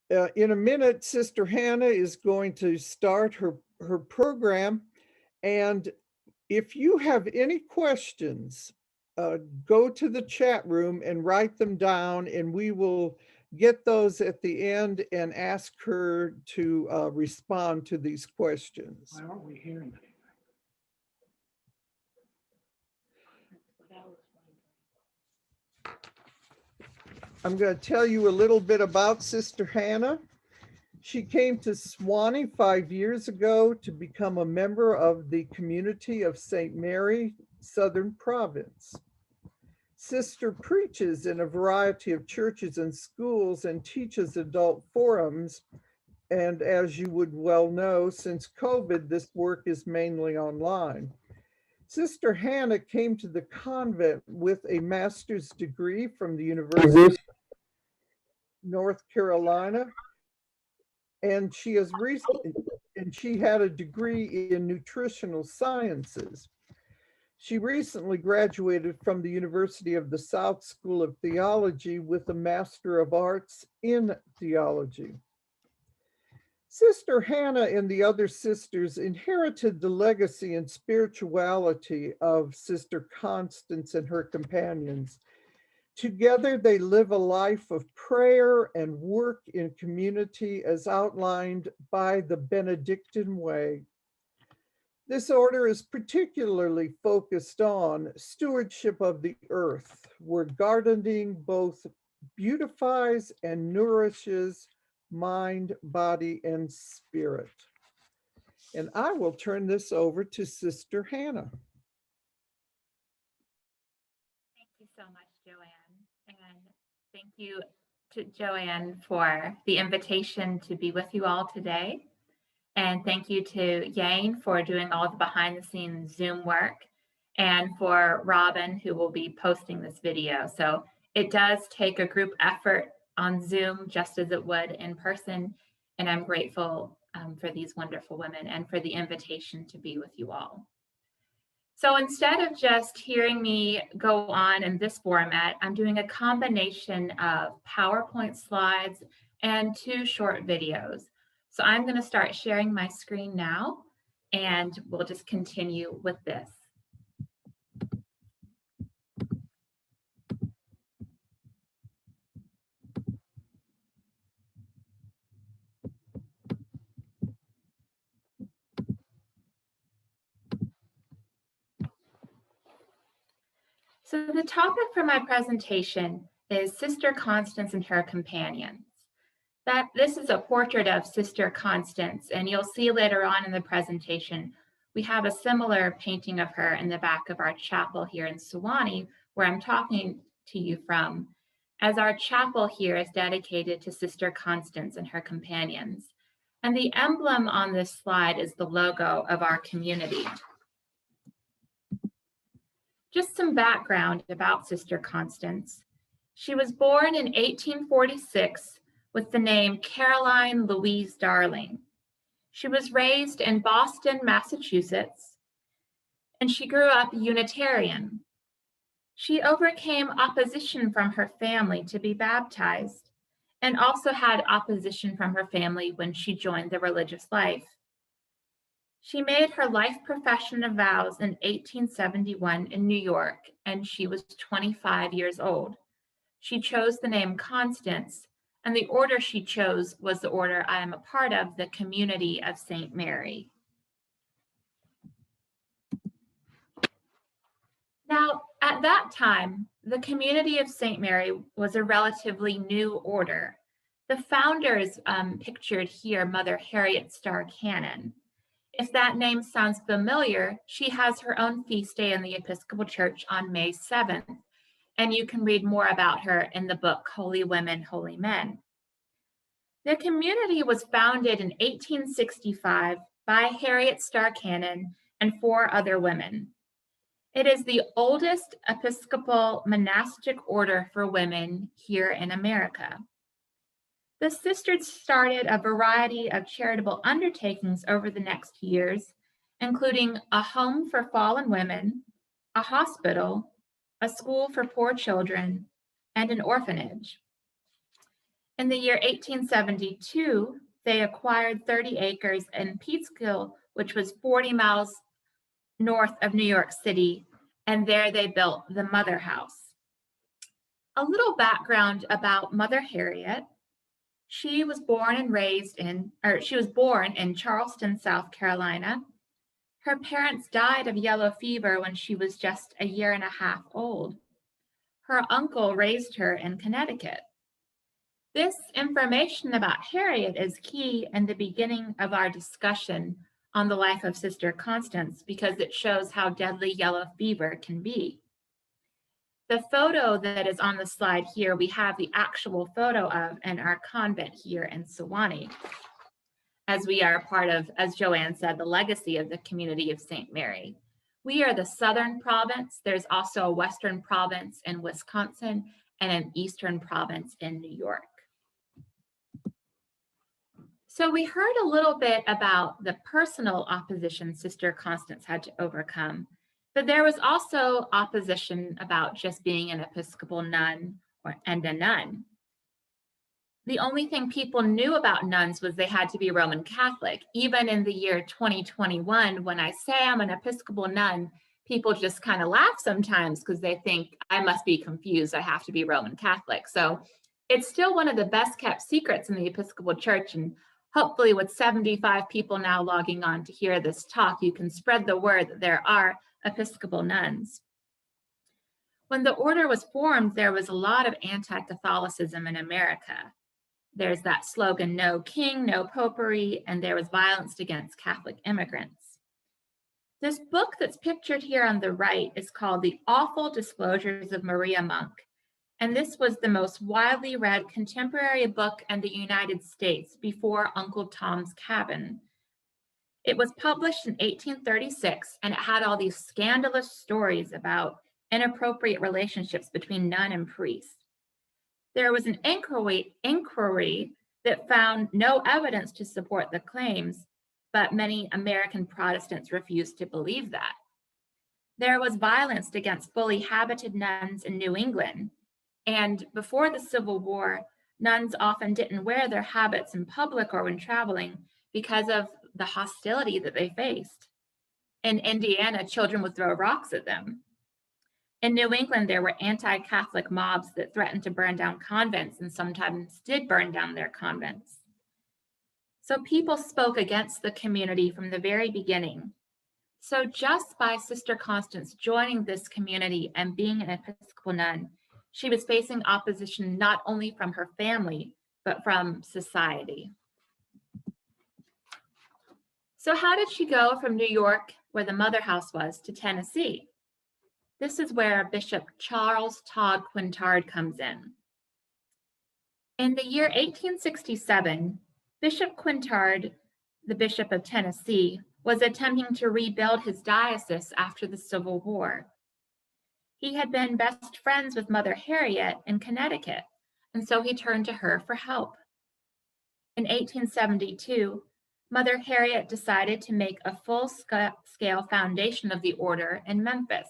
In a minute, Sister Hannah is going to start her program. And if you have any questions, go to the chat room and write them down, and we will get those at the end and ask her to respond to these questions. Why aren't we hearing anything? I'm going to tell you a little bit about Sister Hannah. She came to Sewanee 5 years ago to become a member of the community of St. Mary, Southern Province. Sister preaches in a variety of churches and schools and teaches adult forums. And as you would well know, since COVID, this work is mainly online. Sister Hannah came to the convent with a master's degree from the University of North Carolina, and she had a degree in nutritional sciences. She recently graduated from the University of the South School of Theology with a Master of Arts in Theology. Sister Hannah and the other sisters inherited the legacy and spirituality of Sister Constance and her companions. Together, they live a life of prayer and work in community as outlined by the Benedictine Way. This order is particularly focused on stewardship of the earth, where gardening both beautifies and nourishes mind, body, and spirit. And I will turn this over to Sister Hannah. Thank you so much, Joanne. And thank you to Joanne for the invitation to be with you all today. And thank you to Yane for doing all the behind the scenes Zoom work, and for Robin, who will be posting this video. So it does take a group effort on Zoom, just as it would in person. And I'm grateful for these wonderful women and for the invitation to be with you all. So instead of just hearing me go on in this format, I'm doing a combination of PowerPoint slides and 2 short videos. So I'm going to start sharing my screen now, and we'll just continue with this. So the topic for my presentation is Sister Constance and her companions. This is a portrait of Sister Constance, and you'll see later on in the presentation, we have a similar painting of her in the back of our chapel here in Sewanee, where I'm talking to you from, as our chapel here is dedicated to Sister Constance and her companions. And the emblem on this slide is the logo of our community. Just some background about Sister Constance. She was born in 1846 with the name Caroline Louise Darling. She was raised in Boston, Massachusetts, and she grew up Unitarian. She overcame opposition from her family to be baptized, and also had opposition from her family when she joined the religious life. She made her life profession of vows in 1871 in New York, and she was 25 years old. She chose the name Constance, and the order she chose was the order I am a part of, the Community of St. Mary. Now, at that time, the Community of St. Mary was a relatively new order. The founders pictured here, Mother Harriet Starr Cannon. If that name sounds familiar, she has her own feast day in the Episcopal Church on May 7th, and you can read more about her in the book, Holy Women, Holy Men. The community was founded in 1865 by Harriet Starr Cannon and 4 other women. It is the oldest Episcopal monastic order for women here in America. The sisters started a variety of charitable undertakings over the next years, including a home for fallen women, a hospital, a school for poor children, and an orphanage. In the year 1872, they acquired 30 acres in Peekskill, which was 40 miles north of New York City, and there they built the Mother House. A little background about Mother Harriet. She was born in Charleston, South Carolina. Her parents died of yellow fever when she was just a year and a half old. Her uncle raised her in Connecticut. This information about Harriet is key in the beginning of our discussion on the life of Sister Constance because it shows how deadly yellow fever can be. The photo that is on the slide here, we have the actual photo of in our convent here in Sewanee, as we are a part of, as Joanne said, the legacy of the community of St. Mary. We are the southern province. There's also a western province in Wisconsin and an eastern province in New York. So we heard a little bit about the personal opposition Sister Constance had to overcome, but there was also opposition about just being an Episcopal nun and a nun. The only thing people knew about nuns was they had to be Roman Catholic. Even in the year 2021, when I say I'm an Episcopal nun, people just kind of laugh sometimes because they think I must be confused, I have to be Roman Catholic. So it's still one of the best kept secrets in the Episcopal Church, and hopefully with 75 people now logging on to hear this talk, you can spread the word that there are Episcopal nuns. When the order was formed, there was a lot of anti-Catholicism in America. There's that slogan, no king, no popery, and there was violence against Catholic immigrants. This book that's pictured here on the right is called The Awful Disclosures of Maria Monk. And this was the most widely read contemporary book in the United States before Uncle Tom's Cabin. It was published in 1836, and it had all these scandalous stories about inappropriate relationships between nun and priest. There was an inquiry that found no evidence to support the claims, but many American Protestants refused to believe that. There was violence against fully habited nuns in New England. And before the Civil War, nuns often didn't wear their habits in public or when traveling because of the hostility that they faced. In Indiana, children would throw rocks at them. In New England, there were anti-Catholic mobs that threatened to burn down convents and sometimes did burn down their convents. So people spoke against the community from the very beginning. So just by Sister Constance joining this community and being an Episcopal nun, she was facing opposition not only from her family, but from society. So how did she go from New York, where the Mother House was, to Tennessee? This is where Bishop Charles Todd Quintard comes in. In the year 1867, Bishop Quintard, the Bishop of Tennessee, was attempting to rebuild his diocese after the Civil War. He had been best friends with Mother Harriet in Connecticut, and so he turned to her for help. In 1872, Mother Harriet decided to make a full-scale foundation of the order in Memphis.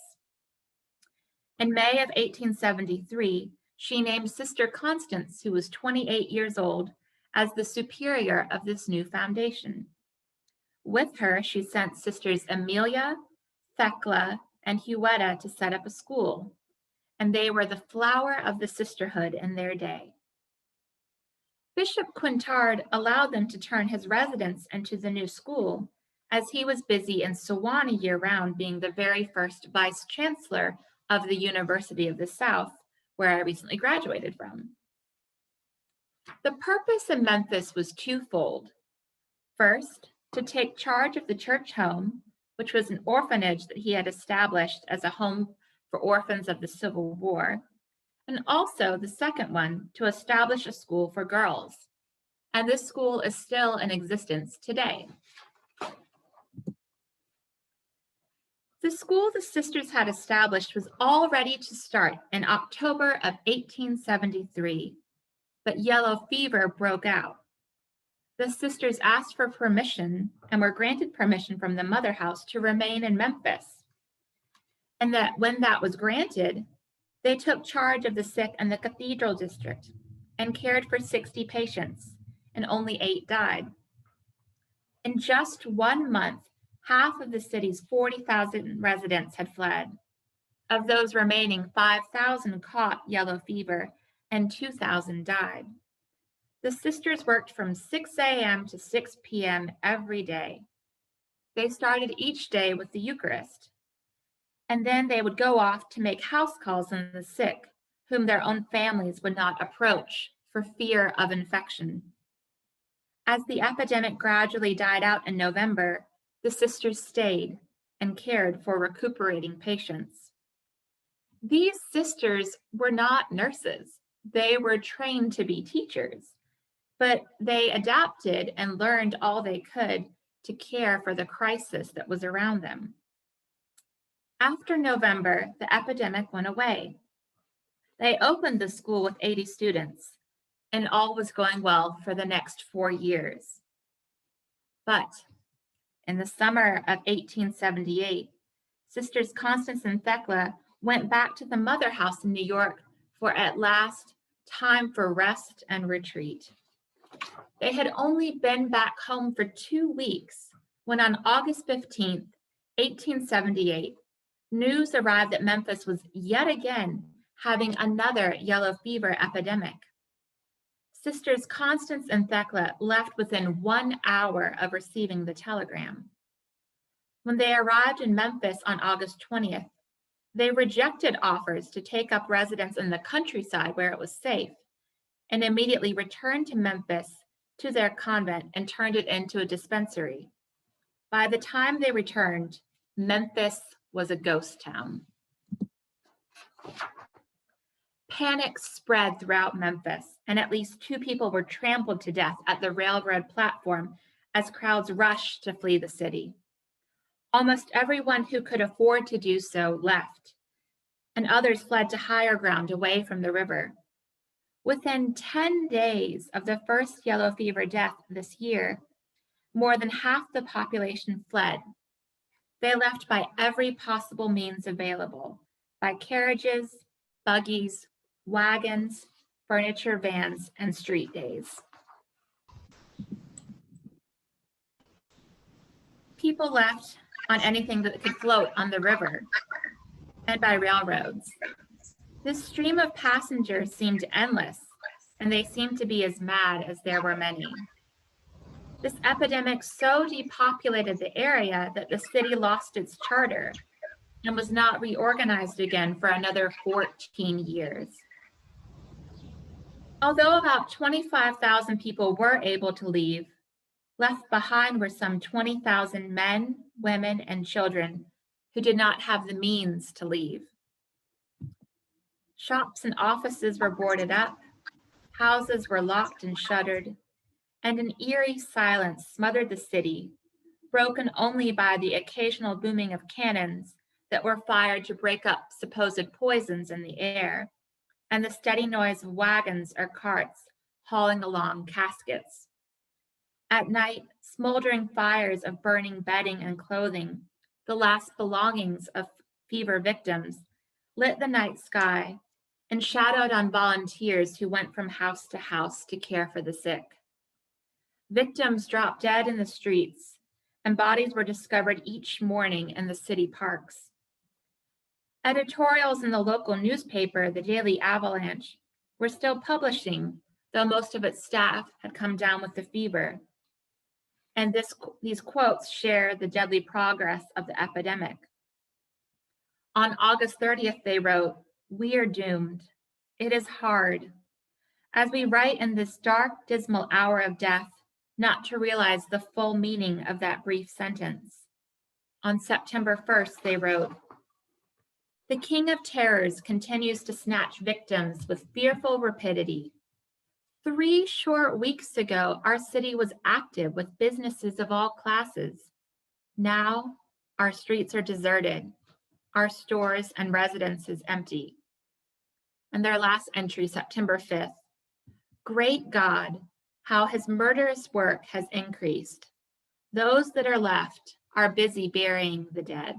In May of 1873, she named Sister Constance, who was 28 years old, as the superior of this new foundation. With her, she sent Sisters Amelia, Thecla, and Huetta to set up a school, and they were the flower of the sisterhood in their day. Bishop Quintard allowed them to turn his residence into the new school, as he was busy in Sewanee year-round, being the very first vice-chancellor of the University of the South, where I recently graduated from. The purpose in Memphis was twofold. First, to take charge of the church home, which was an orphanage that he had established as a home for orphans of the Civil War, and also the second one, to establish a school for girls. And this school is still in existence today. The school the sisters had established was all ready to start in October of 1873, but yellow fever broke out. The sisters asked for permission and were granted permission from the Mother House to remain in Memphis. And that when that was granted, they took charge of the sick in the Cathedral District. and cared for 60 patients, and only 8 died. In just 1 month, half of the city's 40,000 residents had fled. Of those remaining, 5,000 caught yellow fever and 2,000 died. The sisters worked from 6 a.m. to 6 p.m. every day. They started each day with the Eucharist, and then they would go off to make house calls on the sick, whom their own families would not approach for fear of infection. As the epidemic gradually died out in November, the sisters stayed and cared for recuperating patients. These sisters were not nurses. They were trained to be teachers, but they adapted and learned all they could to care for the crisis that was around them. After November, the epidemic went away. They opened the school with 80 students, and all was going well for the next 4 years. But in the summer of 1878, Sisters Constance and Thecla went back to the mother house in New York for at last time for rest and retreat. They had only been back home for 2 weeks when on August 15th, 1878, news arrived that Memphis was yet again having another yellow fever epidemic. Sisters Constance and Thecla left within 1 hour of receiving the telegram. When they arrived in Memphis on August 20th, they rejected offers to take up residence in the countryside where it was safe, and immediately returned to Memphis to their convent and turned it into a dispensary. By the time they returned, Memphis was a ghost town. Panic spread throughout Memphis, and at least 2 people were trampled to death at the railroad platform as crowds rushed to flee the city. Almost everyone who could afford to do so left, and others fled to higher ground away from the river. Within 10 days of the first yellow fever death this year, more than half the population fled. They left by every possible means available, by carriages, buggies, wagons, furniture vans, and street days. People left on anything that could float on the river and by railroads. This stream of passengers seemed endless, and they seemed to be as mad as there were many. This epidemic so depopulated the area that the city lost its charter and was not reorganized again for another 14 years. Although about 25,000 people were able to leave, left behind were some 20,000 men, women, and children who did not have the means to leave. Shops and offices were boarded up, houses were locked and shuttered, and an eerie silence smothered the city, broken only by the occasional booming of cannons that were fired to break up supposed poisons in the air, and the steady noise of wagons or carts hauling along caskets. At night, smoldering fires of burning bedding and clothing, the last belongings of fever victims, lit the night sky and shadowed on volunteers who went from house to house to care for the sick. Victims dropped dead in the streets, and bodies were discovered each morning in the city parks. Editorials in the local newspaper, the Daily Avalanche, were still publishing, though most of its staff had come down with the fever. And these quotes share the deadly progress of the epidemic. On August 30th, they wrote, "We are doomed. It is hard, as we write in this dark, dismal hour of death, not to realize the full meaning of that brief sentence." On September 1st, they wrote, "The King of Terrors continues to snatch victims with fearful rapidity. 3 short weeks ago, our city was active with businesses of all classes. Now, our streets are deserted, our stores and residences empty." And their last entry, September 5th, "Great God, how his murderous work has increased. Those that are left are busy burying the dead."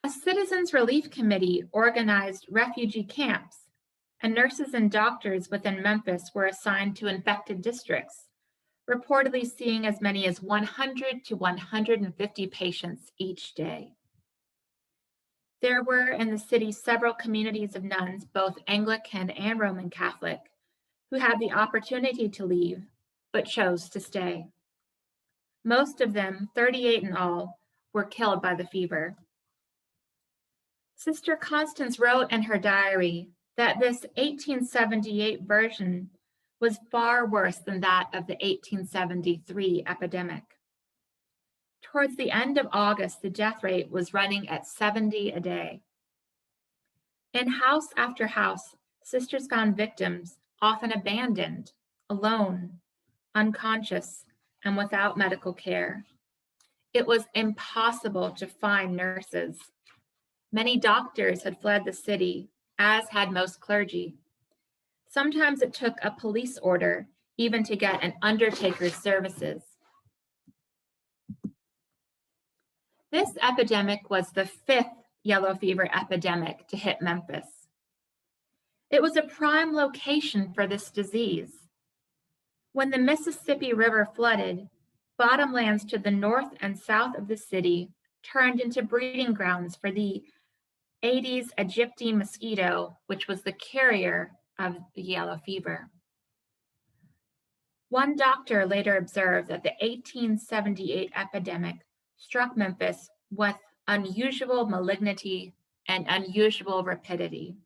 A citizens' relief committee organized refugee camps, and nurses and doctors within Memphis were assigned to infected districts, reportedly seeing as many as 100 to 150 patients each day. There were in the city several communities of nuns, both Anglican and Roman Catholic, who had the opportunity to leave, but chose to stay. Most of them, 38 in all, were killed by the fever. Sister Constance wrote in her diary that this 1878 version was far worse than that of the 1873 epidemic. Towards the end of August, the death rate was running at 70 a day. In house after house, sisters found victims, often abandoned, alone, unconscious, and without medical care. It was impossible to find nurses. Many doctors had fled the city, as had most clergy. Sometimes it took a police order even to get an undertaker's services. This epidemic was the 5th yellow fever epidemic to hit Memphis. It was a prime location for this disease. When the Mississippi River flooded, bottomlands to the north and south of the city turned into breeding grounds for the Aedes aegypti mosquito, which was the carrier of the yellow fever. One doctor later observed that the 1878 epidemic struck Memphis with unusual malignity and unusual rapidity.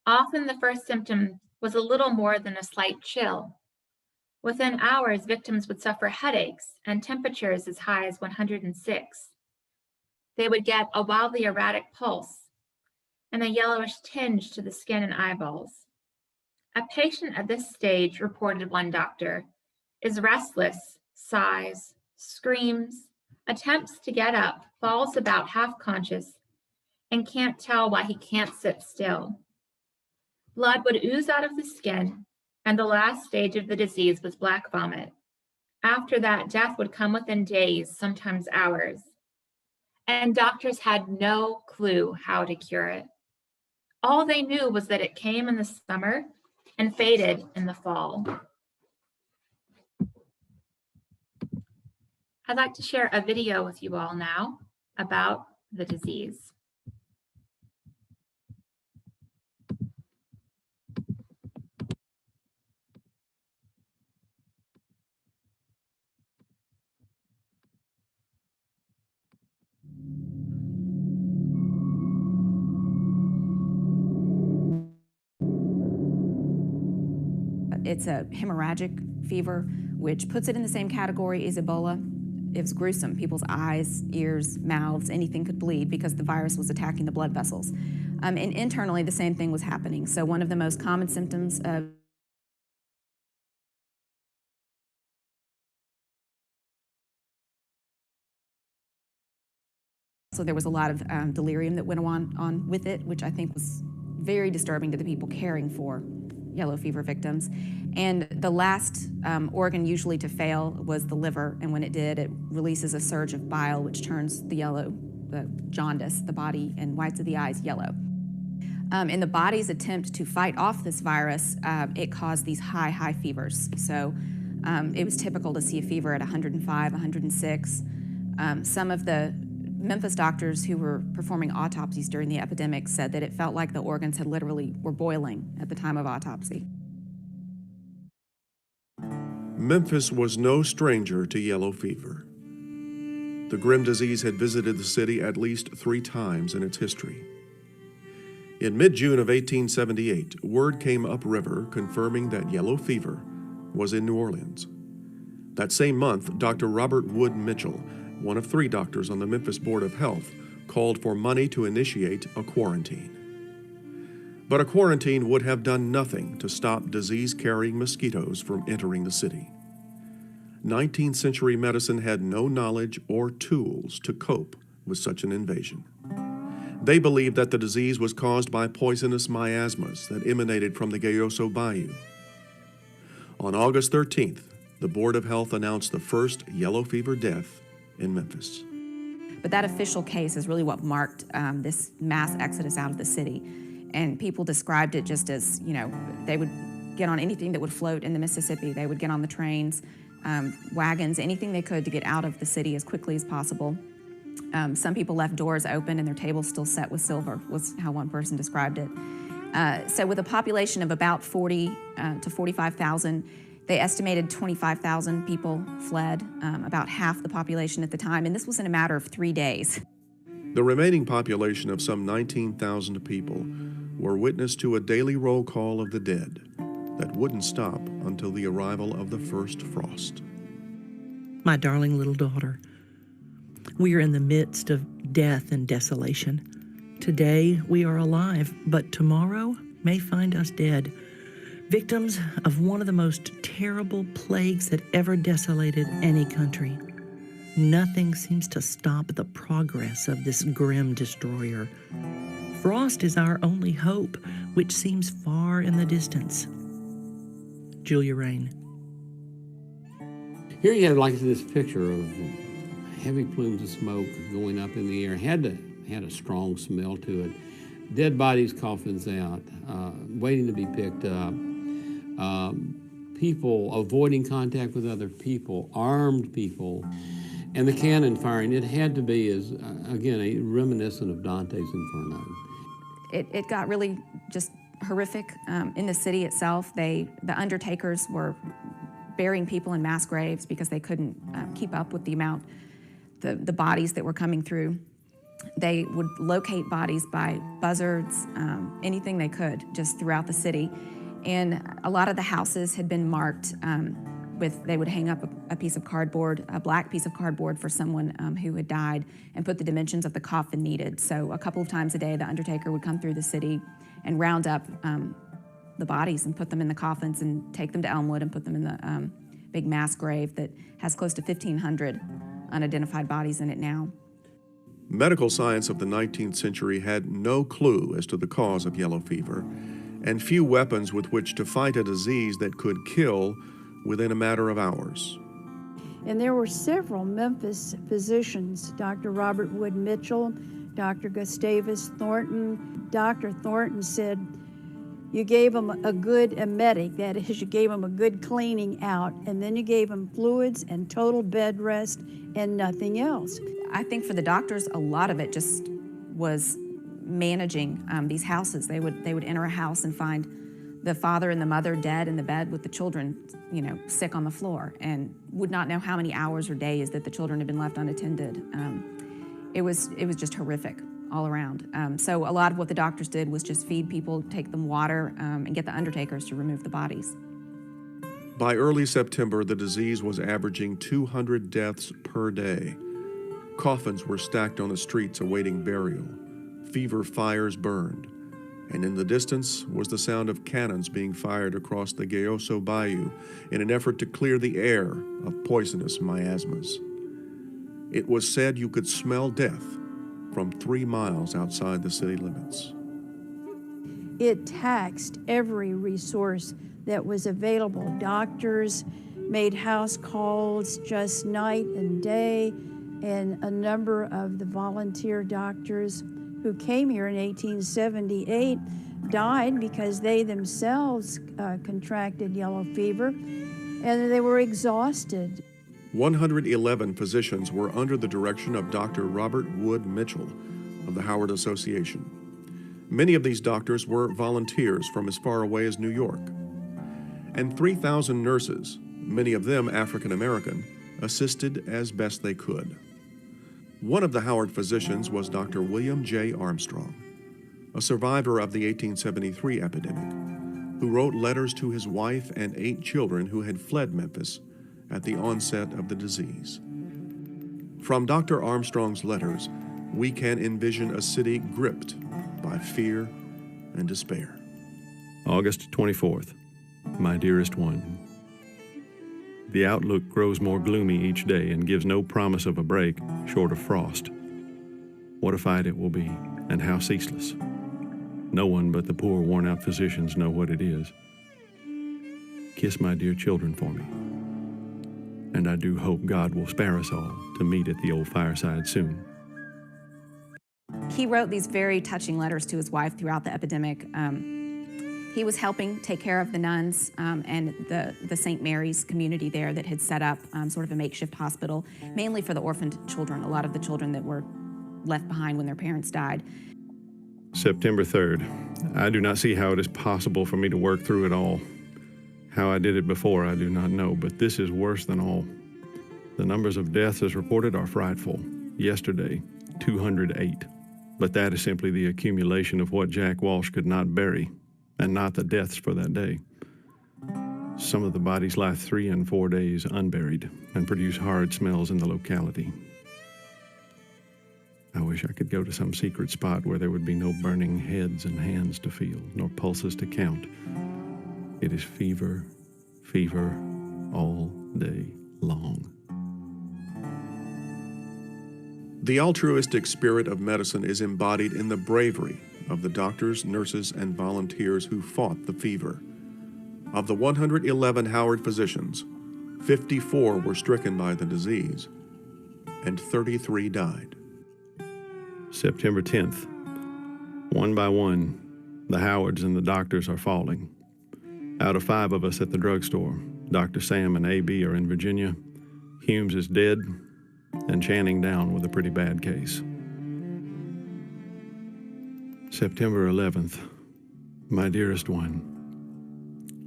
Often the first symptom was a little more than a slight chill. Within hours, victims would suffer headaches and temperatures as high as 106. They would get a wildly erratic pulse and a yellowish tinge to the skin and eyeballs. A patient at this stage, reported one doctor, is restless, sighs, screams, attempts to get up, falls about half conscious, and can't tell why he can't sit still. Blood would ooze out of the skin, and the last stage of the disease was black vomit. After that, death would come within days, sometimes hours. And doctors had no clue how to cure it. All they knew was that it came in the summer and faded in the fall. I'd like to share a video with you all now about the disease. It's a hemorrhagic fever, which puts it in the same category as Ebola. It was gruesome. People's eyes, ears, mouths, anything could bleed because the virus was attacking the blood vessels. And internally, the same thing was happening. So one of the most common symptoms of so there was a lot of delirium that went on with it, which I think was very disturbing to the people caring for yellow fever victims. And the last organ usually to fail was the liver, and when it did, it releases a surge of bile which turns the jaundice, the body and whites of the eyes yellow. In the body's attempt to fight off this virus, it caused these high fevers. So it was typical to see a fever at 105, 106. Some of the Memphis doctors who were performing autopsies during the epidemic said that it felt like the organs had literally were boiling at the time of autopsy. Memphis was no stranger to yellow fever. The grim disease had visited the city at least 3 times in its history. In mid-June of 1878, word came upriver confirming that yellow fever was in New Orleans. That same month, Dr. Robert Wood Mitchell, one of 3 doctors on the Memphis Board of Health, called for money to initiate a quarantine. But a quarantine would have done nothing to stop disease-carrying mosquitoes from entering the city. 19th century medicine had no knowledge or tools to cope with such an invasion. They believed that the disease was caused by poisonous miasmas that emanated from the Gayoso Bayou. On August 13th, the Board of Health announced the first yellow fever death in Memphis. But that official case is really what marked this mass exodus out of the city. And people described it just as, they would get on anything that would float in the Mississippi. They would get on the trains, wagons, anything they could to get out of the city as quickly as possible. Some people left doors open and their tables still set with silver, was how one person described it. So with a population of about 40 to 45,000, they estimated 25,000 people fled, about half the population at the time, and this was in a matter of 3 days. The remaining population of some 19,000 people were witness to a daily roll call of the dead that wouldn't stop until the arrival of the first frost. My darling little daughter, we are in the midst of death and desolation. Today we are alive, but tomorrow may find us dead, victims of one of the most terrible plagues that ever desolated any country. Nothing seems to stop the progress of this grim destroyer. Frost is our only hope, which seems far in the distance. Julia Rain. Here you have like this picture of heavy plumes of smoke going up in the air. Had a strong smell to it. Dead bodies, coffins out, waiting to be picked up. People avoiding contact with other people, armed people, and the cannon firing. It had to be, again, reminiscent of Dante's Inferno. It got really just horrific in the city itself. The undertakers were burying people in mass graves because they couldn't keep up with the amount, the bodies that were coming through. They would locate bodies by buzzards, anything they could, just throughout the city. And a lot of the houses had been marked they would hang up a piece of cardboard, a black piece of cardboard for someone who had died, and put the dimensions of the coffin needed. So a couple of times a day, the undertaker would come through the city and round up the bodies and put them in the coffins and take them to Elmwood and put them in the big mass grave that has close to 1,500 unidentified bodies in it now. Medical science of the 19th century had no clue as to the cause of yellow fever, and few weapons with which to fight a disease that could kill within a matter of hours. And there were several Memphis physicians, Dr. Robert Wood Mitchell, Dr. Gustavus Thornton. Dr. Thornton said, you gave them a good emetic, that is, you gave them a good cleaning out, and then you gave them fluids and total bed rest and nothing else. I think for the doctors, a lot of it just was managing these houses. They would enter a house and find the father and the mother dead in the bed with the children, sick on the floor, and would not know how many hours or days that the children had been left unattended. It was just horrific all around. So a lot of what the doctors did was just feed people, take them water, and get the undertakers to remove the bodies. By early September, the disease was averaging 200 deaths per day. Coffins were stacked on the streets awaiting burial. Fever fires burned, and in the distance was the sound of cannons being fired across the Gayoso Bayou in an effort to clear the air of poisonous miasmas. It was said you could smell death from 3 miles outside the city limits. It taxed every resource that was available. Doctors made house calls just night and day, and a number of the volunteer doctors who came here in 1878 died because they themselves contracted yellow fever, and they were exhausted. 111 physicians were under the direction of Dr. Robert Wood Mitchell of the Howard Association. Many of these doctors were volunteers from as far away as New York. And 3,000 nurses, many of them African American, assisted as best they could. One of the Howard physicians was Dr. William J. Armstrong, a survivor of the 1873 epidemic, who wrote letters to his wife and 8 children who had fled Memphis at the onset of the disease. From Dr. Armstrong's letters, we can envision a city gripped by fear and despair. August 24th, my dearest one. The outlook grows more gloomy each day and gives no promise of a break short of frost. What a fight it will be, and how ceaseless. No one but the poor worn-out physicians know what it is. Kiss my dear children for me. And I do hope God will spare us all to meet at the old fireside soon. he wrote these very touching letters to his wife throughout the epidemic. He was helping take care of the nuns and the St. Mary's community there that had set up sort of a makeshift hospital, mainly for the orphaned children, a lot of the children that were left behind when their parents died. September 3rd. I do not see how it is possible for me to work through it all. How I did it before, I do not know, but this is worse than all. The numbers of deaths as reported are frightful. Yesterday, 208. But that is simply the accumulation of what Jack Walsh could not bury, and not the deaths for that day. Some of the bodies lie 3 and 4 days unburied and produce horrid smells in the locality. I wish I could go to some secret spot where there would be no burning heads and hands to feel, nor pulses to count. It is fever, fever, all day long. The altruistic spirit of medicine is embodied in the bravery of the doctors, nurses, and volunteers who fought the fever. Of the 111 Howard physicians, 54 were stricken by the disease, and 33 died. September 10th. One by one, the Howards and the doctors are falling. Out of 5 of us at the drugstore, Dr. Sam and A.B. are in Virginia, Humes is dead, and Channing down with a pretty bad case. September 11th. My dearest one,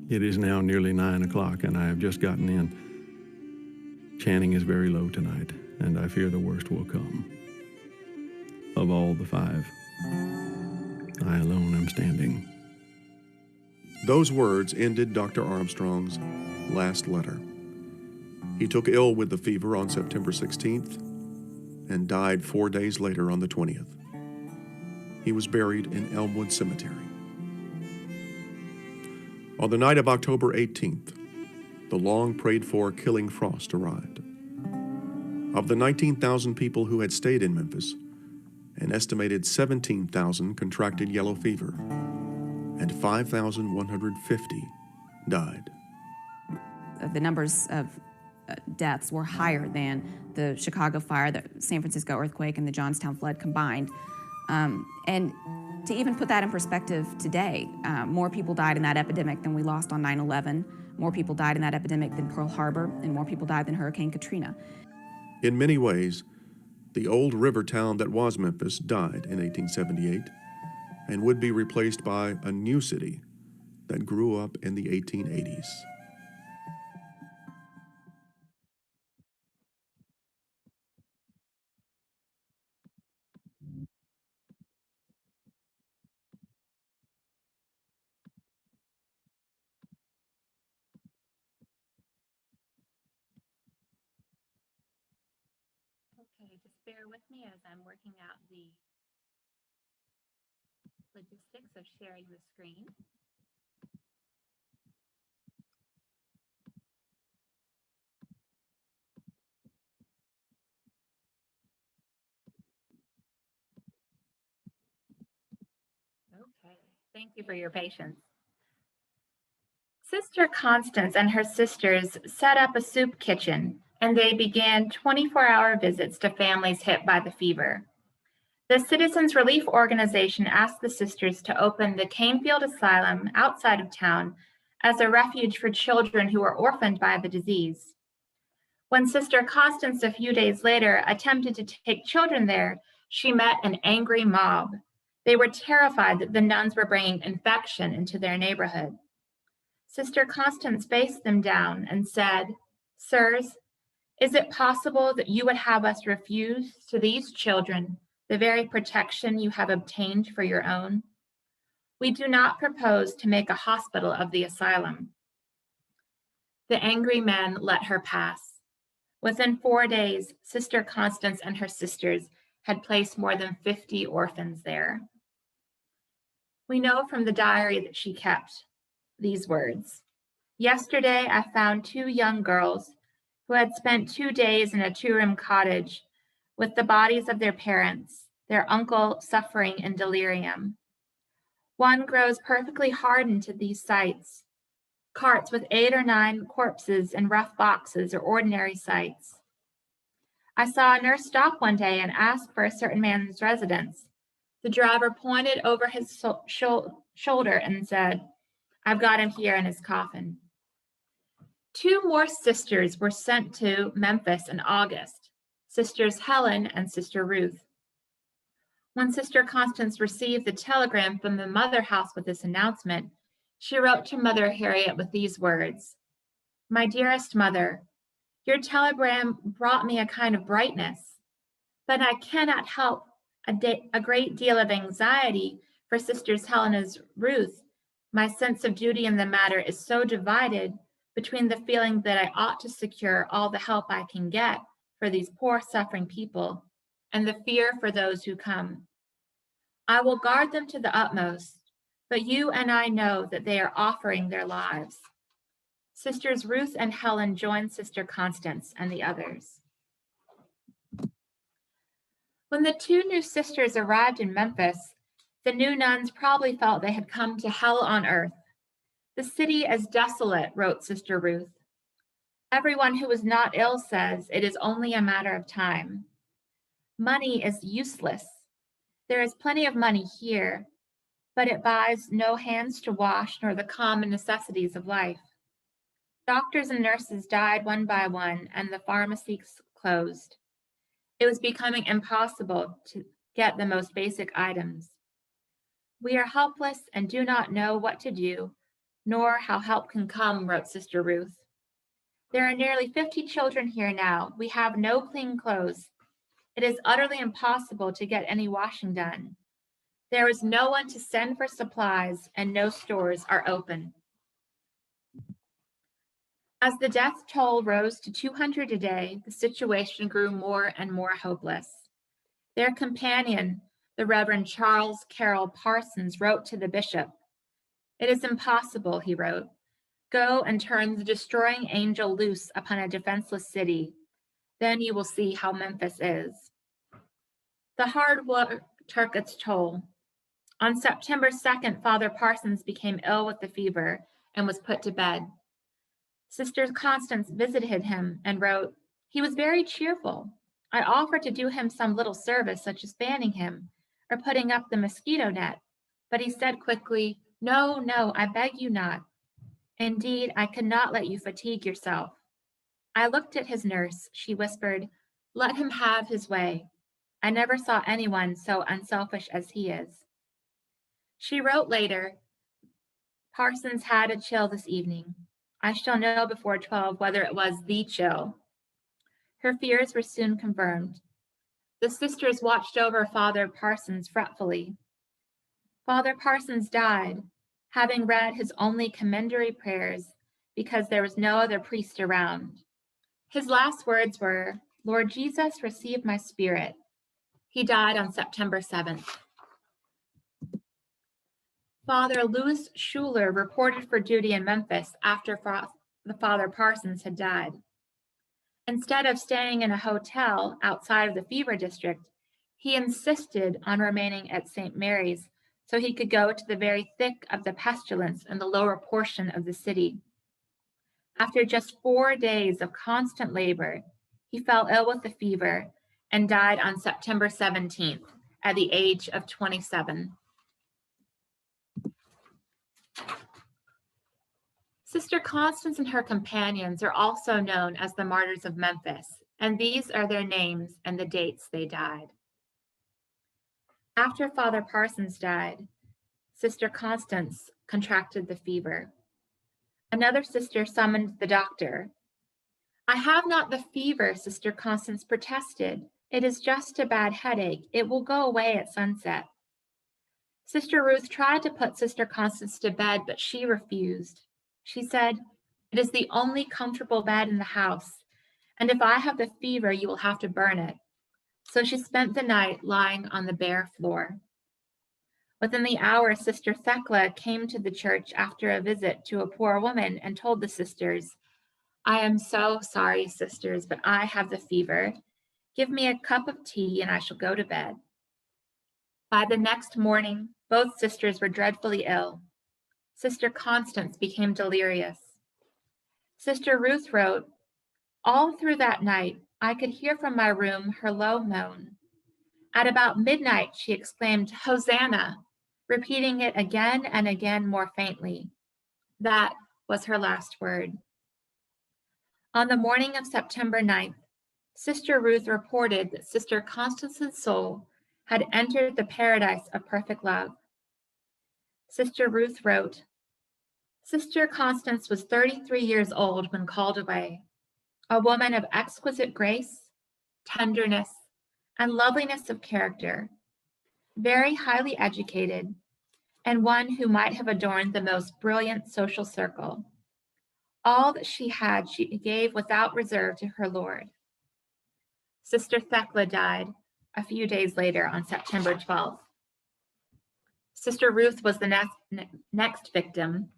it is now nearly 9 o'clock and I have just gotten in. Channing is very low tonight, and I fear the worst will come. Of all the 5, I alone am standing. Those words ended Dr. Armstrong's last letter. He took ill with the fever on September 16th and died 4 days later on the 20th. He was buried in Elmwood Cemetery. On the night of October 18th, the long-prayed-for killing frost arrived. Of the 19,000 people who had stayed in Memphis, an estimated 17,000 contracted yellow fever, and 5,150 died. The numbers of deaths were higher than the Chicago fire, the San Francisco earthquake, and the Johnstown flood combined. And to even put that in perspective today, more people died in that epidemic than we lost on 9/11. More people died in that epidemic than Pearl Harbor, and more people died than Hurricane Katrina. In many ways, the old river town that was Memphis died in 1878 and would be replaced by a new city that grew up in the 1880s. Okay, just bear with me as I'm working out the logistics of sharing the screen. Okay, thank you for your patience. Sister Constance and her sisters set up a soup kitchen, and they began 24-hour visits to families hit by the fever. The Citizens Relief Organization asked the sisters to open the Canefield Asylum outside of town as a refuge for children who were orphaned by the disease. When Sister Constance, a few days later, attempted to take children there, she met an angry mob. They were terrified that the nuns were bringing infection into their neighborhood. Sister Constance faced them down and said, "Sirs, is it possible that you would have us refuse to these children the very protection you have obtained for your own? We do not propose to make a hospital of the asylum." The angry men let her pass. Within 4 days, Sister Constance and her sisters had placed more than 50 orphans there. We know from the diary that she kept these words: "Yesterday, I found 2 young girls who had spent 2 days in a 2-room cottage with the bodies of their parents, their uncle suffering in delirium. One grows perfectly hardened to these sights. Carts with 8 or 9 corpses in rough boxes are ordinary sights. I saw a nurse stop one day and ask for a certain man's residence. The driver pointed over his shoulder and said, "I've got him here in his coffin." 2 more sisters were sent to Memphis in August, Sisters Helen and Sister Ruth. When Sister Constance received the telegram from the Mother House with this announcement, she wrote to Mother Harriet with these words: "My dearest Mother, your telegram brought me a kind of brightness, but I cannot help a great deal of anxiety for Sisters Helen and Ruth. My sense of duty in the matter is so divided between the feeling that I ought to secure all the help I can get for these poor suffering people and the fear for those who come. I will guard them to the utmost, but you and I know that they are offering their lives." Sisters Ruth and Helen joined Sister Constance and the others. When the 2 new sisters arrived in Memphis, the new nuns probably felt they had come to hell on earth. "The city is desolate," wrote Sister Ruth. "Everyone who is not ill says it is only a matter of time. Money is useless. There is plenty of money here, but it buys no hands to wash nor the common necessities of life. Doctors and nurses died one by one, and the pharmacies closed. It was becoming impossible to get the most basic items. We are helpless and do not know what to do, nor how help can come," wrote Sister Ruth. "There are nearly 50 children here now. We have no clean clothes. It is utterly impossible to get any washing done. There is no one to send for supplies, and no stores are open." As the death toll rose to 200 a day, the situation grew more and more hopeless. Their companion, the Reverend Charles Carroll Parsons, wrote to the bishop. "It is impossible," he wrote. "Go and turn the destroying angel loose upon a defenseless city. Then you will see how Memphis is." The hard work took its toll. On September 2nd, Father Parsons became ill with the fever and was put to bed. Sister Constance visited him and wrote, "He was very cheerful. I offered to do him some little service, such as fanning him or putting up the mosquito net, but he said quickly, 'No, no, I beg you not. Indeed, I could not let you fatigue yourself.' I looked at his nurse. She whispered, 'Let him have his way. I never saw anyone so unselfish as he is.'" She wrote later, "Parsons had a chill this evening. I shall know before 12 whether it was the chill." Her fears were soon confirmed. The sisters watched over Father Parsons fretfully. Father Parsons died, having read his only commendatory prayers because there was no other priest around. His last words were, "Lord Jesus, receive my spirit." He died on September 7th. Father Louis Schuler reported for duty in Memphis after Father Parsons had died. Instead of staying in a hotel outside of the fever district, he insisted on remaining at St. Mary's so he could go to the very thick of the pestilence in the lower portion of the city. After just 4 days of constant labor, he fell ill with the fever and died on September 17th at the age of 27. Sister Constance and her companions are also known as the Martyrs of Memphis, and these are their names and the dates they died. After Father Parsons died, Sister Constance contracted the fever. Another sister summoned the doctor. "I have not the fever," Sister Constance protested. "It is just a bad headache. It will go away at sunset." Sister Ruth tried to put Sister Constance to bed, but she refused. She said, "It is the only comfortable bed in the house, and if I have the fever, you will have to burn it." So she spent the night lying on the bare floor. Within the hour, Sister Thecla came to the church after a visit to a poor woman and told the sisters, "I am so sorry, sisters, but I have the fever. Give me a cup of tea and I shall go to bed." By the next morning, both sisters were dreadfully ill. Sister Constance became delirious. Sister Ruth wrote, "All through that night, I could hear from my room her low moan. At about midnight, she exclaimed, "Hosanna," repeating it again and again more faintly. That was her last word. On the morning of September 9th, Sister Ruth reported that Sister Constance's soul had entered the paradise of perfect love. Sister Ruth wrote, "Sister Constance was 33 years old when called away, a woman of exquisite grace, tenderness, and loveliness of character, very highly educated, and one who might have adorned the most brilliant social circle. All that she had, she gave without reserve to her Lord." Sister Thecla died a few days later on September 12th. Sister Ruth was the next victim.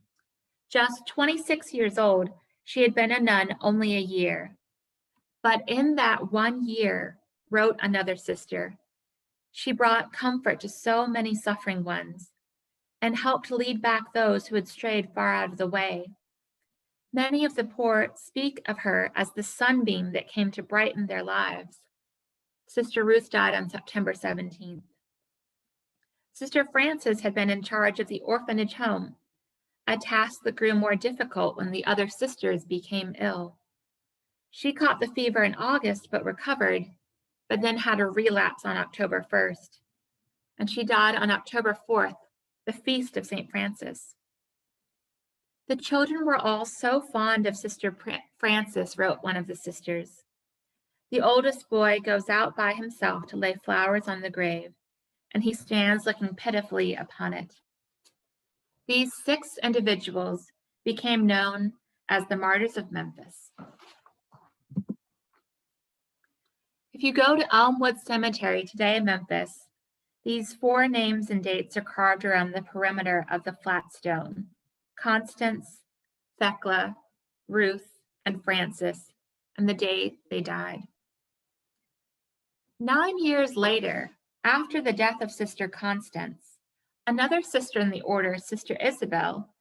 Just 26 years old, she had been a nun only a year. But in that 1 year, wrote another sister, she brought comfort to so many suffering ones and helped to lead back those who had strayed far out of the way. Many of the poor speak of her as the sunbeam that came to brighten their lives. Sister Ruth died on September 17th. Sister Frances had been in charge of the orphanage home, a task that grew more difficult when the other sisters became ill. She caught the fever in August but recovered, but then had a relapse on October 1st, and she died on October 4th, the feast of St. Francis. "The children were all so fond of Sister Frances," wrote one of the sisters. "The oldest boy goes out by himself to lay flowers on the grave, and he stands looking pitifully upon it." These 6 individuals became known as the Martyrs of Memphis. If you go to Elmwood Cemetery today in Memphis, these 4 names and dates are carved around the perimeter of the flat stone: Constance, Thecla, Ruth, and Frances, and the day they died. 9 years later, after the death of Sister Constance, another sister in the order, Sister Isabel,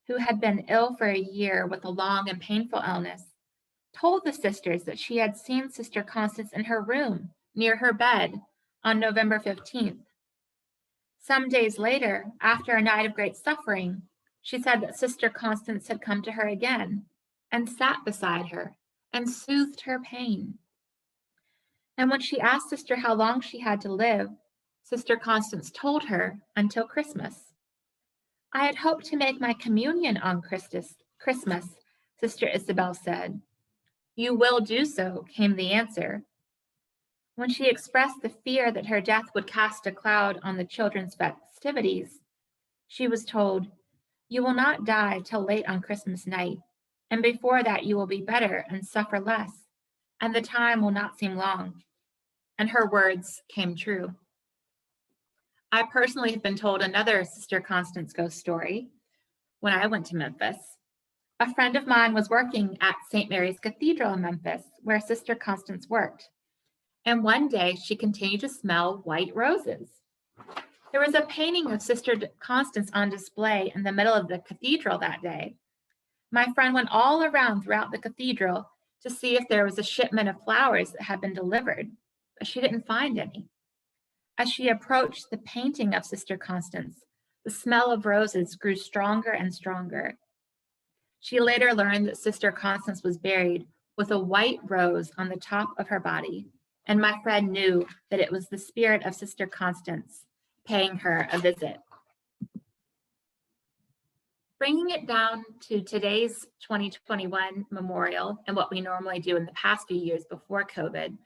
who had been ill for a year with a long and painful illness, told the sisters that she had seen Sister Constance in her room near her bed on November 15th. Some days later, after a night of great suffering, she said that Sister Constance had come to her again and sat beside her and soothed her pain. And when she asked Sister how long she had to live, Sister Constance told her until Christmas. "I had hoped to make my communion on Christmas," Sister Isabel said. "You will do so," came the answer. When she expressed the fear that her death would cast a cloud on the children's festivities, she was told, "You will not die till late on Christmas night, and before that you will be better and suffer less, and the time will not seem long." And her words came true. I personally have been told another Sister Constance ghost story when I went to Memphis. A friend of mine was working at St. Mary's Cathedral in Memphis, where Sister Constance worked. And one day she continued to smell white roses. There was a painting of Sister Constance on display in the middle of the cathedral that day. My friend went all around throughout the cathedral to see if there was a shipment of flowers that had been delivered, but she didn't find any. As she approached the painting of Sister Constance, the smell of roses grew stronger and stronger. She later learned that Sister Constance was buried with a white rose on the top of her body, and my friend knew that it was the spirit of Sister Constance paying her a visit. Bringing it down to today's 2021 memorial and what we normally do in the past few years before COVID,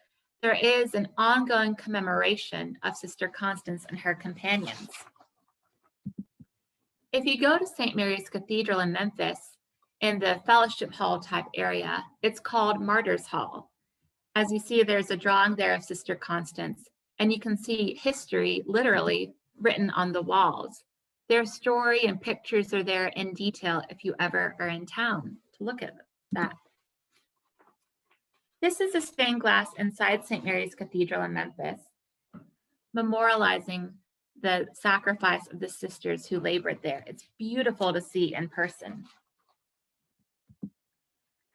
there is an ongoing commemoration of Sister Constance and her companions. If you go to St. Mary's Cathedral in Memphis, in the fellowship hall type area, it's called Martyrs Hall. As you see, there's a drawing there of Sister Constance, and you can see history literally written on the walls. Their story and pictures are there in detail if you ever are in town to look at that. This is a stained glass inside St. Mary's Cathedral in Memphis, memorializing the sacrifice of the sisters who labored there. It's beautiful to see in person.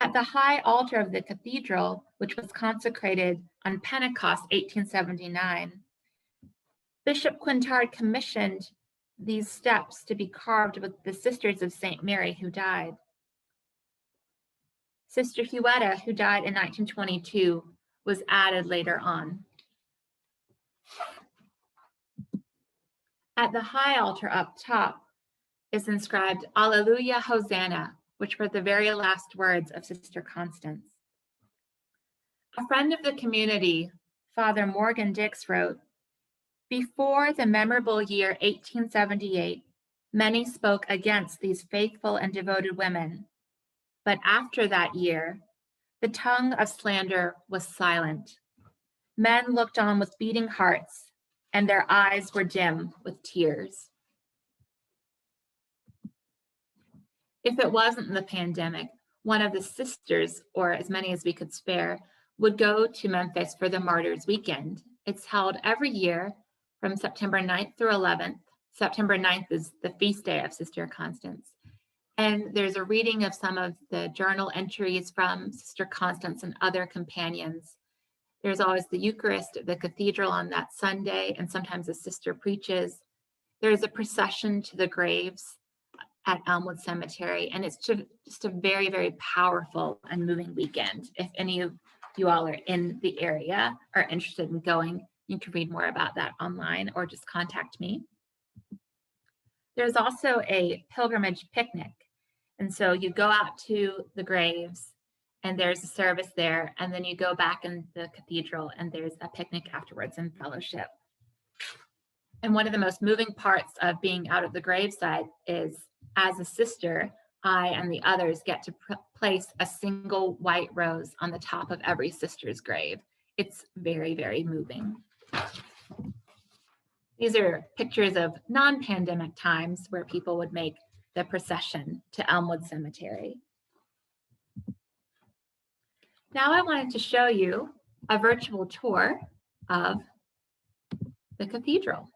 At the high altar of the cathedral, which was consecrated on Pentecost 1879, Bishop Quintard commissioned these steps to be carved with the Sisters of St. Mary who died. Sister Huetta, who died in 1922, was added later on. At the high altar up top is inscribed Alleluia Hosanna, which were the very last words of Sister Constance. A friend of the community, Father Morgan Dix, wrote, "Before the memorable year 1878, many spoke against these faithful and devoted women. But after that year, the tongue of slander was silent. Men looked on with beating hearts, and their eyes were dim with tears." If it wasn't the pandemic, one of the sisters, or as many as we could spare, would go to Memphis for the Martyrs Weekend. It's held every year from September 9th through 11th. September 9th is the feast day of Sister Constance. And there's a reading of some of the journal entries from Sister Constance and other companions. There's always the Eucharist at the cathedral on that Sunday, and sometimes a sister preaches. There's a procession to the graves at Elmwood Cemetery, and it's just a very, very powerful and moving weekend. If any of you all are in the area or interested in going, you can read more about that online or just contact me. There's also a pilgrimage picnic. And so you go out to the graves and there's a service there, and then you go back in the cathedral and there's a picnic afterwards and fellowship. And one of the most moving parts of being out at the graveside is, as a sister, I and the others get to place a single white rose on the top of every sister's grave. It's very, very moving. These are pictures of non-pandemic times where people would make the procession to Elmwood Cemetery. Now I wanted to show you a virtual tour of the cathedral.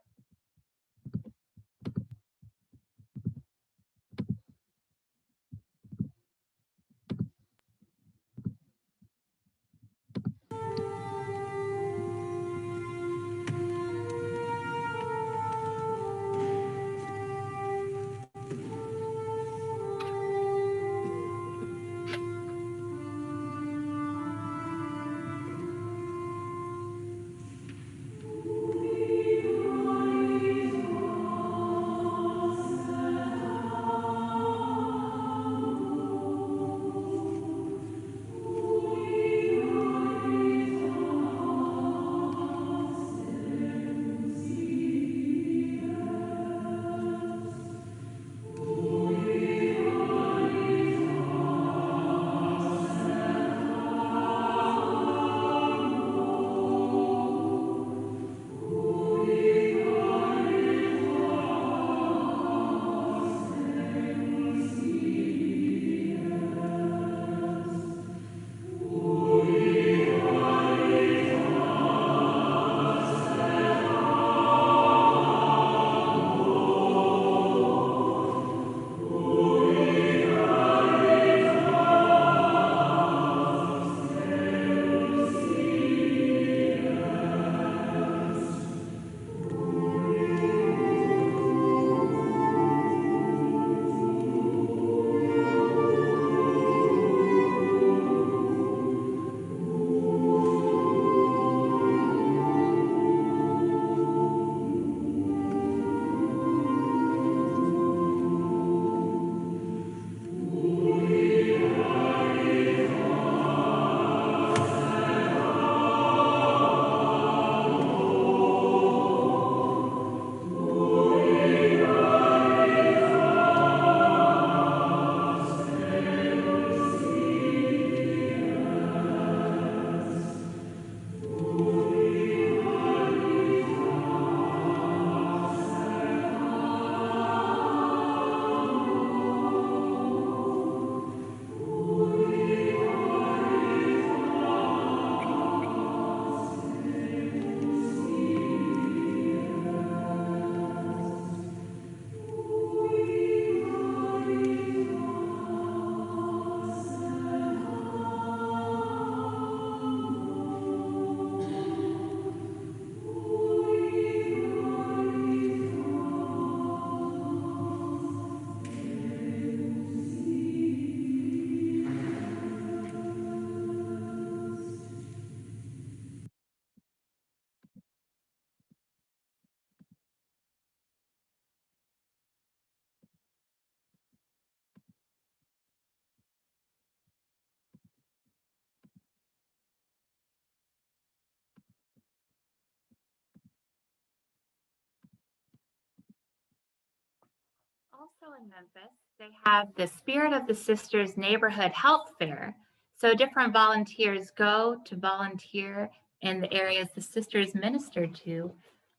Also in Memphis, they have the Spirit of the Sisters Neighborhood Health Fair. So different volunteers go to volunteer in the areas the sisters minister to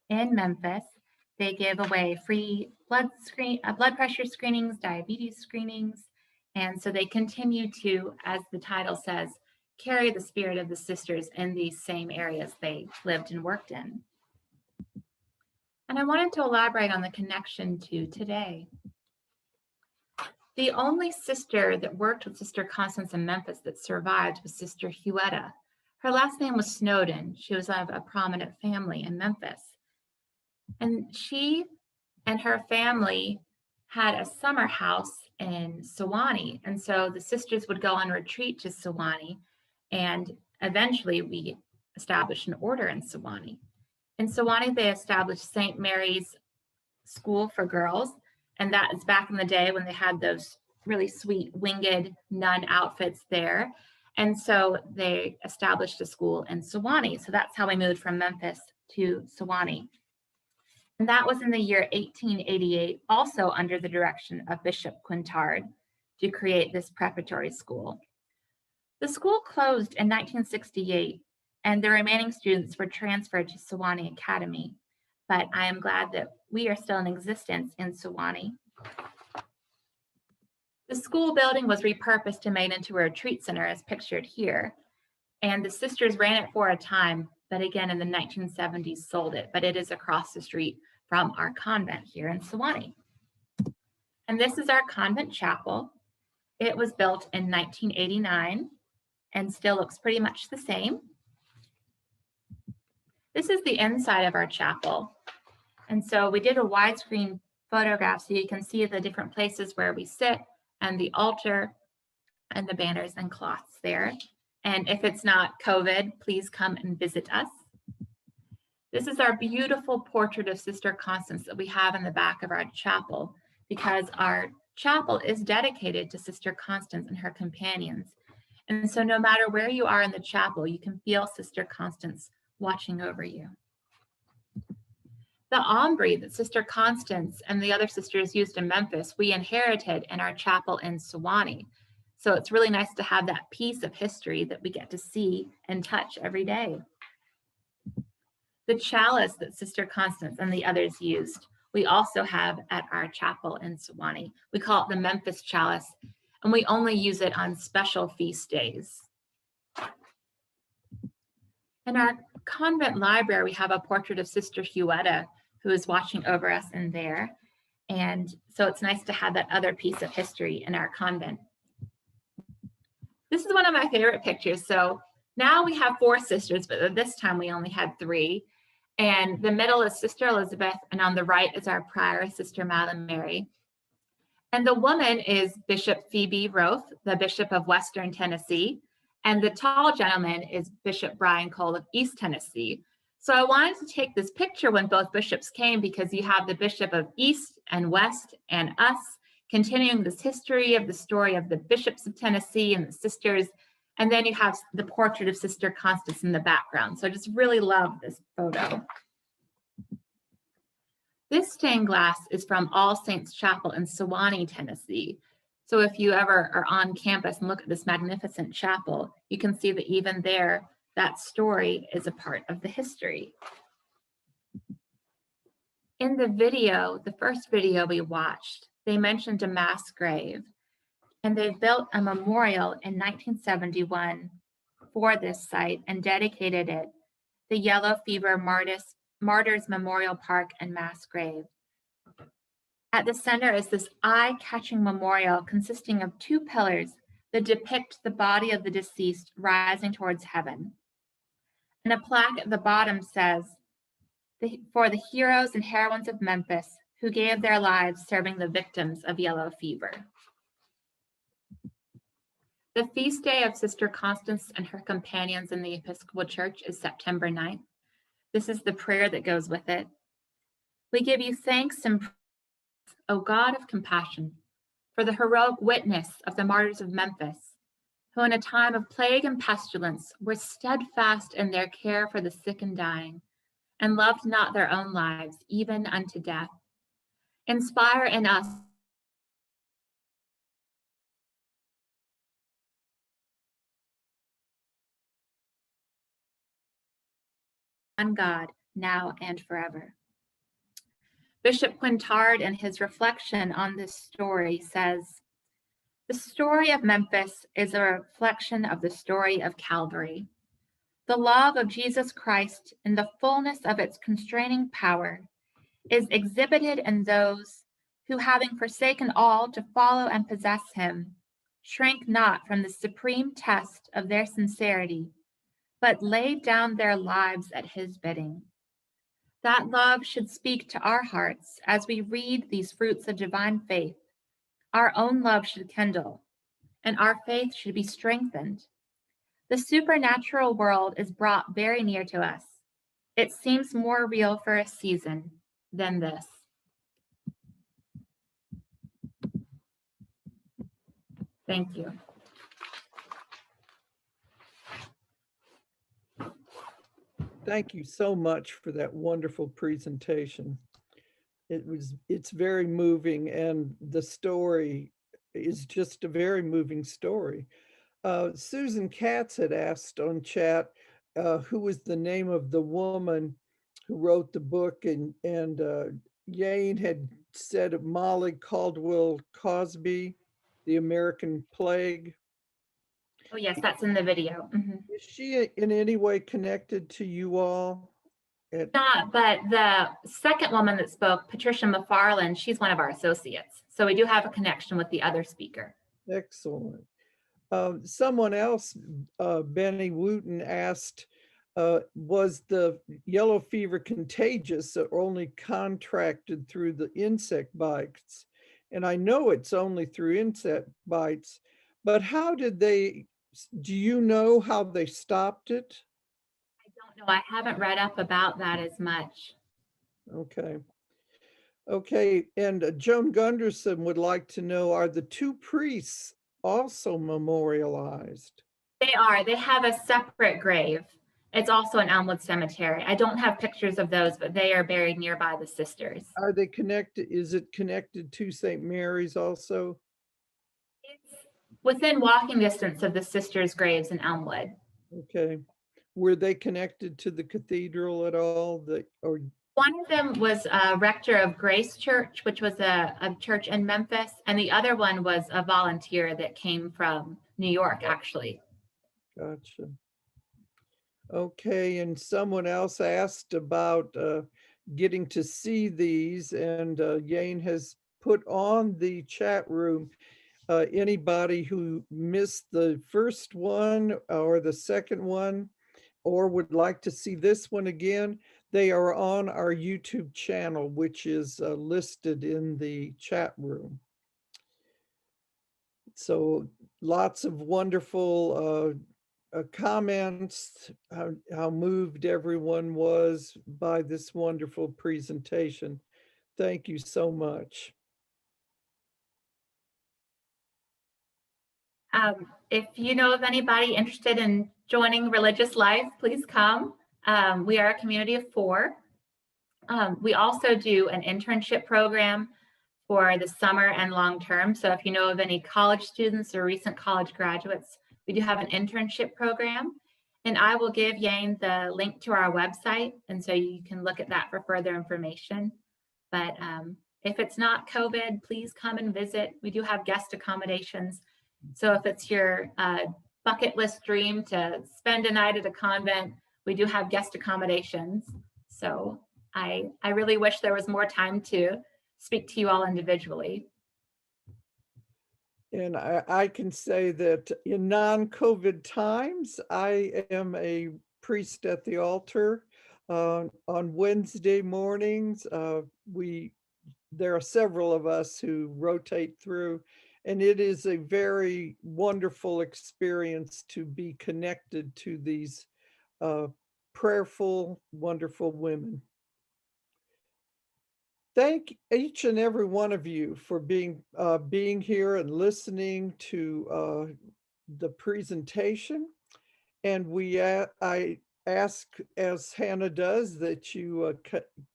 in Memphis. They give away free blood pressure screenings, diabetes screenings, and so they continue to, as the title says, carry the spirit of the sisters in these same areas they lived and worked in. And I wanted to elaborate on the connection to today. The only sister that worked with Sister Constance in Memphis that survived was Sister Huetta. Her last name was Snowden. She was of a prominent family in Memphis. And she and her family had a summer house in Sewanee. And so the sisters would go on retreat to Sewanee. And eventually we established an order in Sewanee. In Sewanee, they established St. Mary's School for Girls. And that is back in the day when they had those really sweet winged nun outfits there. And so they established a school in Sewanee. So that's how we moved from Memphis to Sewanee. And that was in the year 1888, also under the direction of Bishop Quintard, to create this preparatory school. The school closed in 1968, and the remaining students were transferred to Sewanee Academy. But I am glad that we are still in existence in Sewanee. The school building was repurposed and made into a retreat center as pictured here. And the sisters ran it for a time, but again in the 1970s sold it, but it is across the street from our convent here in Sewanee. And this is our convent chapel. It was built in 1989 and still looks pretty much the same. This is the inside of our chapel. And so we did a widescreen photograph so you can see the different places where we sit and the altar and the banners and cloths there. And if it's not COVID, please come and visit us. This is our beautiful portrait of Sister Constance that we have in the back of our chapel, because our chapel is dedicated to Sister Constance and her companions. And so no matter where you are in the chapel, you can feel Sister Constance watching over you. The ombre that Sister Constance and the other sisters used in Memphis, we inherited in our chapel in Sewanee. So it's really nice to have that piece of history that we get to see and touch every day. The chalice that Sister Constance and the others used, we also have at our chapel in Sewanee. We call it the Memphis chalice, and we only use it on special feast days. In our convent library, we have a portrait of Sister Huetta, who is watching over us in there. And so it's nice to have that other piece of history in our convent. This is one of my favorite pictures. So now we have 4 sisters, but at this time we only had 3. And the middle is Sister Elizabeth, and on the right is our prior, Sister Madam Mary. And the woman is Bishop Phoebe Roth, the Bishop of Western Tennessee. And the tall gentleman is Bishop Brian Cole of East Tennessee. So I wanted to take this picture when both bishops came, because you have the Bishop of East and West and us continuing this history of the story of the bishops of Tennessee and the sisters. And then you have the portrait of Sister Constance in the background. So I just really love this photo. This stained glass is from All Saints Chapel in Sewanee, Tennessee. So if you ever are on campus and look at this magnificent chapel, you can see that even there, that story is a part of the history. In the video, the first video we watched, they mentioned a mass grave. And they built a memorial in 1971 for this site and dedicated it the Yellow Fever Martyrs Memorial Park and Mass Grave. At the center is this eye-catching memorial consisting of 2 pillars that depict the body of the deceased rising towards heaven. And a plaque at the bottom says, "For the heroes and heroines of Memphis who gave their lives serving the victims of yellow fever." The feast day of Sister Constance and her companions in the Episcopal Church is September 9th. This is the prayer that goes with it. We give you thanks and praise, O God of compassion, for the heroic witness of the martyrs of Memphis, who in a time of plague and pestilence were steadfast in their care for the sick and dying, and loved not their own lives, even unto death. Inspire in us one God, now and forever. Bishop Quintard, in his reflection on this story, says, "The story of Memphis is a reflection of the story of Calvary. The love of Jesus Christ in the fullness of its constraining power is exhibited in those who, having forsaken all to follow and possess him, shrank not from the supreme test of their sincerity, but laid down their lives at his bidding. That love should speak to our hearts as we read these fruits of divine faith. Our own love should kindle, and our faith should be strengthened. The supernatural world is brought very near to us. It seems more real for a season than this." Thank you. Thank you so much for that wonderful presentation. It's very moving, and the story is just a very moving story. Susan Katz had asked on chat who was the name of the woman who wrote the book, and Yane had said Molly Caldwell Cosby, The American Plague. Oh, yes, that's in the video. Is she in any way connected to you all? Not, but the second woman that spoke, Patricia McFarland, she's one of our associates. So we do have a connection with the other speaker. Excellent. Someone else, Benny Wooten, asked, was the yellow fever contagious or only contracted through the insect bites? And I know it's only through insect bites, but how did they, do you know how they stopped it? I don't know. I haven't read up about that as much. Okay. Okay, and Joan Gunderson would like to know, are the two priests also memorialized? They are. They have a separate grave. It's also in Elmwood Cemetery. I don't have pictures of those, but they are buried nearby the sisters. Are they connected? Is it connected to St. Mary's also? It's within walking distance of the sisters' graves in Elmwood. Okay. Were they connected to the cathedral at all? One of them was a rector of Grace Church, which was a church in Memphis, and the other one was a volunteer that came from New York, actually. Gotcha. Okay, and someone else asked about getting to see these, and Yane has put on the chat room anybody who missed the first one or the second one or would like to see this one again. They are on our YouTube channel, which is listed in the chat room. So lots of wonderful comments, how moved everyone was by this wonderful presentation. Thank you so much. If you know of anybody interested in joining religious life, please come. We are a community of 4. We also do an internship program for the summer and long term. So if you know of any college students or recent college graduates, we do have an internship program. And I will give Yane the link to our website, and so you can look at that for further information. But if it's not COVID, please come and visit. We do have guest accommodations. So if it's your bucket list dream to spend a night at a convent, we do have guest accommodations. So I really wish there was more time to speak to you all individually. And I can say that in non-COVID times, I am a priest at the altar. On Wednesday mornings, there are several of us who rotate through, and it is a very wonderful experience to be connected to these prayerful, wonderful women. Thank each and every one of you for being here and listening to the presentation. And I ask, as Hannah does, that you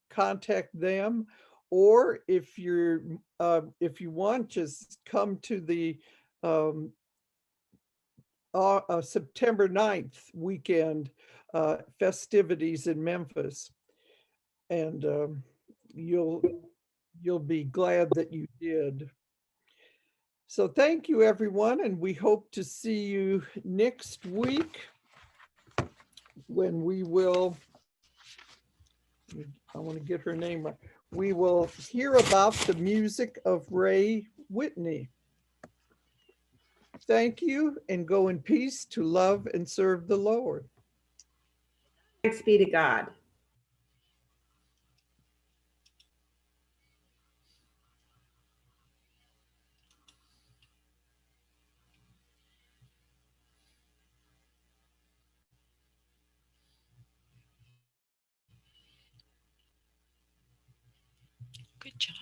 contact them, or if you want, just come to the September 9th weekend festivities in Memphis. And you'll be glad that you did. So thank you, everyone, and we hope to see you next week when we will, I want to get her name right, we will hear about the music of Ray Whitney. Thank you, and go in peace to love and serve the Lord. Thanks be to God. Good job.